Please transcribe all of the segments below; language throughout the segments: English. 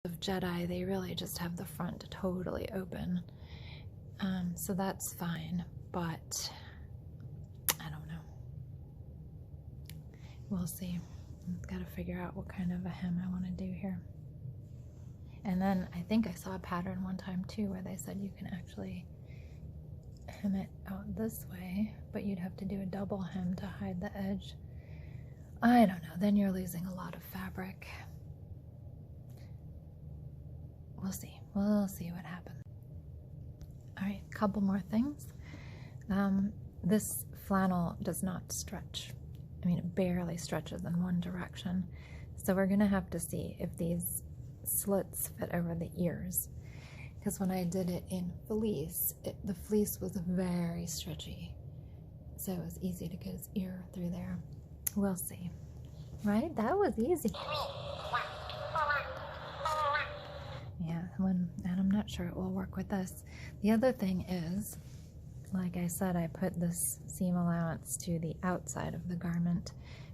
of Jedi, they really just have the front totally open. So that's fine, but I don't know. We'll see. I've got to figure out what kind of a hem I want to do here. And then I think I saw a pattern one time too where they said you can actually hem it out this way, but you'd have to do a double hem to hide the edge. I don't know, then you're losing a lot of fabric. We'll see. We'll see what happens. All right, a couple more things. This flannel does not stretch. I mean, it barely stretches in one direction. So we're gonna have to see if these slits fit over the ears. Because when I did it in fleece, the fleece was very stretchy. So it was easy to get his ear through there. We'll see. Right? That was easy. Yeah, and I'm not sure it will work with this. The other thing is, like I said, I put this seam allowance to the outside of the garment,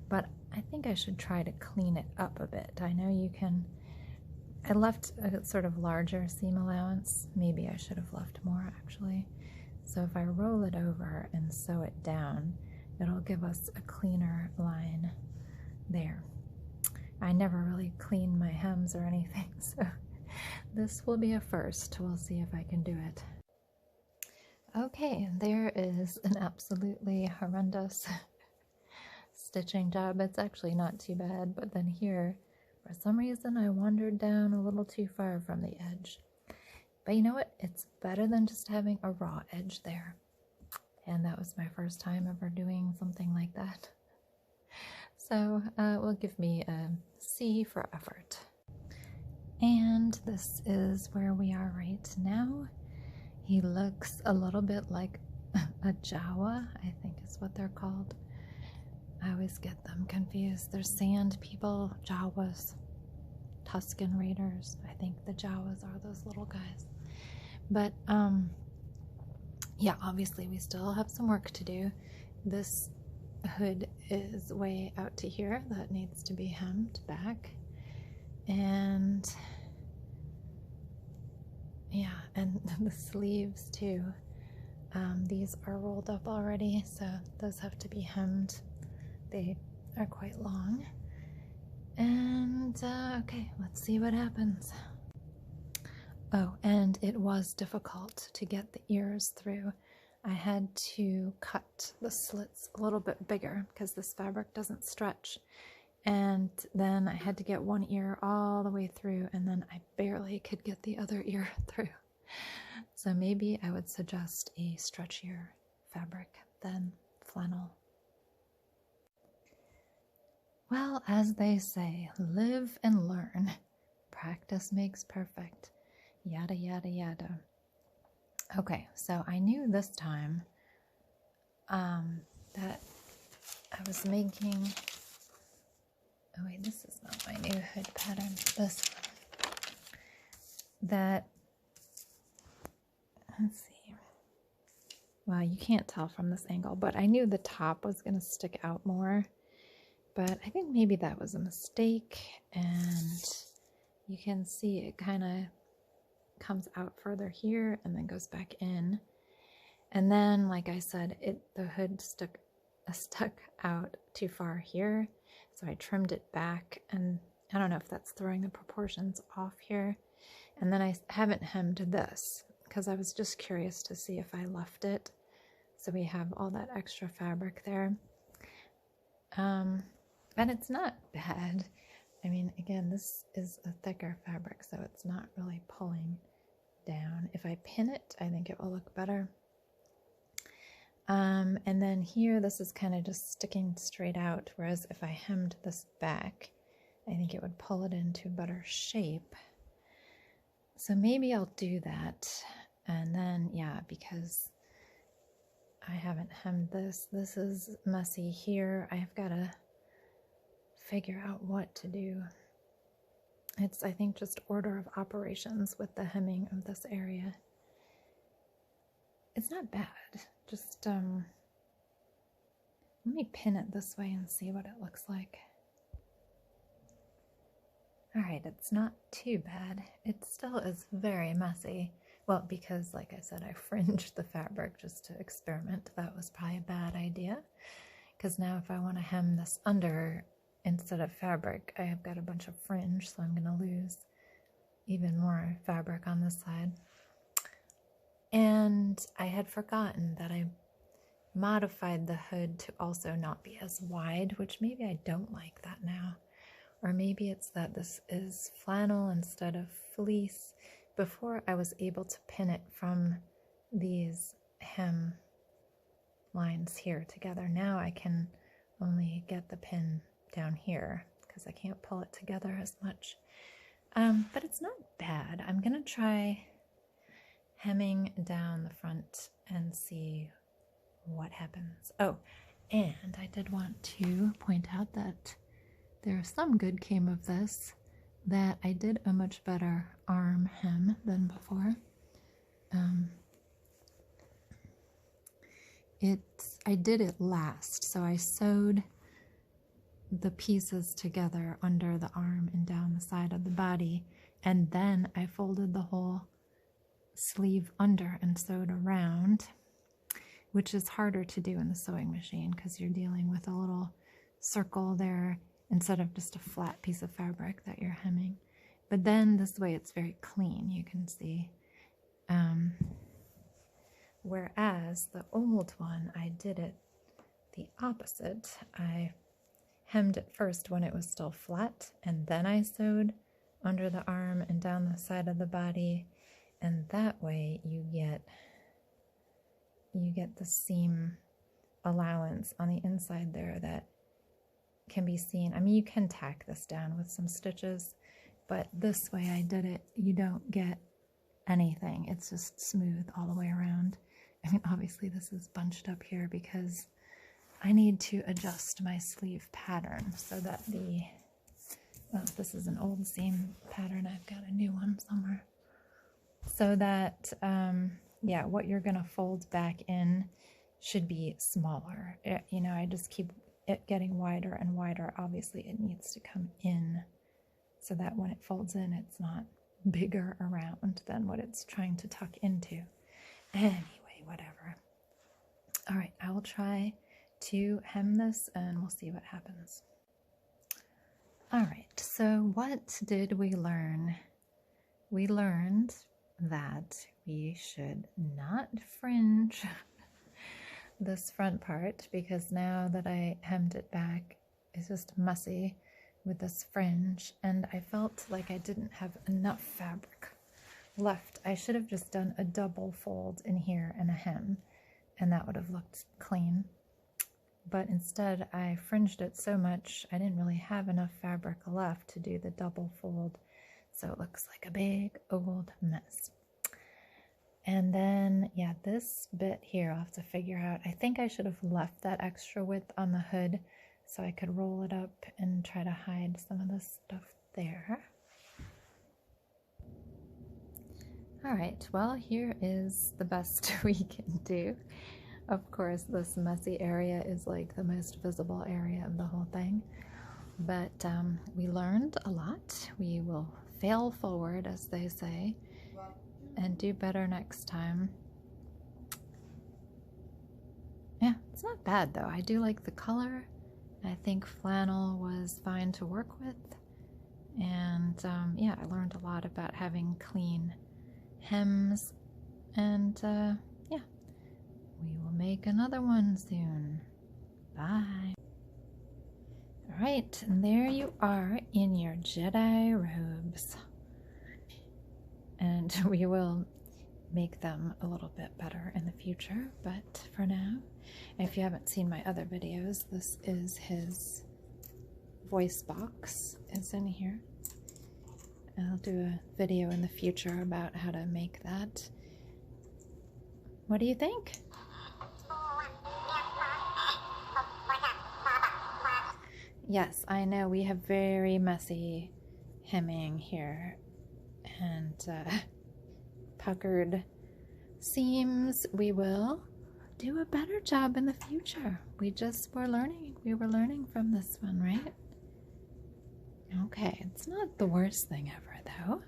but I think I should try to clean it up a bit. I know you can, I left a sort of larger seam allowance. Maybe I should have left more actually. So if I roll it over and sew it down, it'll give us a cleaner line there. I never really clean my hems or anything, so this will be a first. We'll see if I can do it. Okay, there is an absolutely horrendous stitching job. It's actually not too bad, but then here, for some reason, I wandered down a little too far from the edge. But you know what? It's better than just having a raw edge there. And that was my first time ever doing something like that. So it will give me a C for effort. And this is where we are right now. He looks a little bit like a Jawa, I think is what they're called. I always get them confused. There's sand people, Jawas, Tuscan Raiders. I think the Jawas are those little guys. But yeah, obviously we still have some work to do. This hood is way out to here. That needs to be hemmed back. And yeah, and the sleeves too. These are rolled up already, so those have to be hemmed. They are quite long. And okay, let's see what happens. Oh, and it was difficult to get the ears through. I had to cut the slits a little bit bigger because this fabric doesn't stretch. And then I had to get one ear all the way through, and then I barely could get the other ear through. So maybe I would suggest a stretchier fabric than flannel. Well, as they say, live and learn. Practice makes perfect. Yada, yada, yada. Okay, so I knew this time that I was making... Oh wait, this is not my new hood pattern. This one. That, let's see. Well, you can't tell from this angle, but I knew the top was going to stick out more. But I think maybe that was a mistake, and you can see it kind of comes out further here and then goes back in. And then, like I said, the hood stuck out too far here. So I trimmed it back, and I don't know if that's throwing the proportions off here. And then I haven't hemmed this because I was just curious to see if I left it. So we have all that extra fabric there. And it's not bad. I mean, again, this is a thicker fabric, so it's not really pulling down. If I pin it, I think it will look better. And then here, this is kind of just sticking straight out, whereas if I hemmed this back, I think it would pull it into better shape. So maybe I'll do that. And then, yeah, because I haven't hemmed this is messy here. I've got to figure out what to do. It's, I think, just order of operations with the hemming of this area. It's not bad. Just, let me pin it this way and see what it looks like. Alright, it's not too bad. It still is very messy. Well, because, like I said, I fringed the fabric just to experiment. That was probably a bad idea. Because now if I want to hem this under instead of fabric, I have got a bunch of fringe, so I'm going to lose even more fabric on this side. And I had forgotten that I modified the hood to also not be as wide, which maybe I don't like that now. Or maybe it's that this is flannel instead of fleece. Before I was able to pin it from these hem lines here together. Now I can only get the pin down here because I can't pull it together as much. But it's not bad. I'm gonna try hemming down the front and see what happens. Oh, and I did want to point out that there's some good came of this, that I did a much better arm hem than before. I did it last, so I sewed the pieces together under the arm and down the side of the body, and then I folded the whole sleeve under and sewed around, which is harder to do in the sewing machine because you're dealing with a little circle there instead of just a flat piece of fabric that you're hemming. But then this way it's very clean, you can see. Whereas the old one, I did it the opposite. I hemmed it first when it was still flat, and then I sewed under the arm and down the side of the body, and that way you get the seam allowance on the inside there that can be seen. I mean, you can tack this down with some stitches, but this way I did it, you don't get anything. It's just smooth all the way around. I mean, obviously this is bunched up here because I need to adjust my sleeve pattern so that this is an old seam pattern. I've got a new one somewhere. So that, yeah, what you're going to fold back in should be smaller. I just keep it getting wider and wider. Obviously, it needs to come in so that when it folds in, it's not bigger around than what it's trying to tuck into. Anyway, whatever. All right, I will try to hem this and we'll see what happens. All right, so what did we learn? We learned that we should not fringe this front part because now that I hemmed it back, it's just messy with this fringe, and I felt like I didn't have enough fabric left. I should have just done a double fold in here and a hem, and that would have looked clean. But instead I fringed it so much I didn't really have enough fabric left to do the double fold, so it looks like a big old mess. And then, yeah, this bit here I'll have to figure out. I think I should have left that extra width on the hood so I could roll it up and try to hide some of this stuff there. All right, well, here is the best we can do. Of course, this messy area is like the most visible area of the whole thing. But we learned a lot. We will fail forward, as they say, and do better next time. Yeah, it's not bad though. I do like the color. I think flannel was fine to work with. And yeah, I learned a lot about having clean hems. And yeah, we will make another one soon. Bye. All right, and there you are in your Jedi robes. And we will make them a little bit better in the future, but for now, if you haven't seen my other videos, this is his voice box. It's in here. I'll do a video in the future about how to make that. What do you think? Yes, I know we have very messy hemming here and puckered seams. We will do a better job in the future. We were learning from this one, right? Okay, it's not the worst thing ever, though.